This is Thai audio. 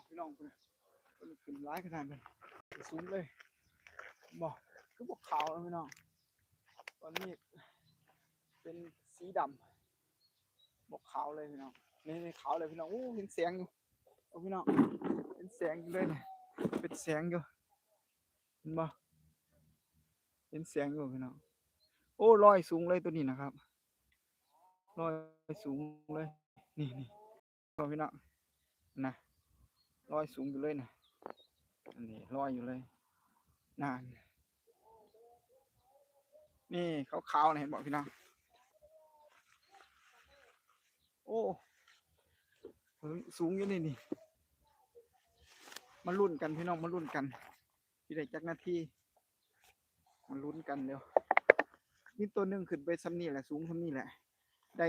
พี่น้องคนขึ้นร้ายขนาดนั้นสูงเลยบอกคือบอกขาวแล้วพี่น้องตอนนี้เป็นสีดำบอกขาวเลยพี่น้องนี่ขาวเลยพี่น้องโอ้เห็นแสงอยู่พี่น้องเห็นแสงอยู่เลยเนี่ยเป็นแสงอยู่เห็นบ่เห็นแสงอยู่พี่น้องโอ้ลอยสูงเลยตัวนี้นะครับลอยสูงเลยนี่พี่น้องนะลอยสูงอยู่เลยนะอันนี้ลอยอยู่เลยนานนี่ขาวๆนะเห็นบ่พี่น้องโอ้สูงอยู่นี่มาลุ้นกันพี่น้องมาลุ้นกันที่ได้จักนาทีมาลุ้นกันเร็วนี่ตัวหนึ่งขึ้นไปซ้ำนี่แหละสูงซ้ำนี่แหละได้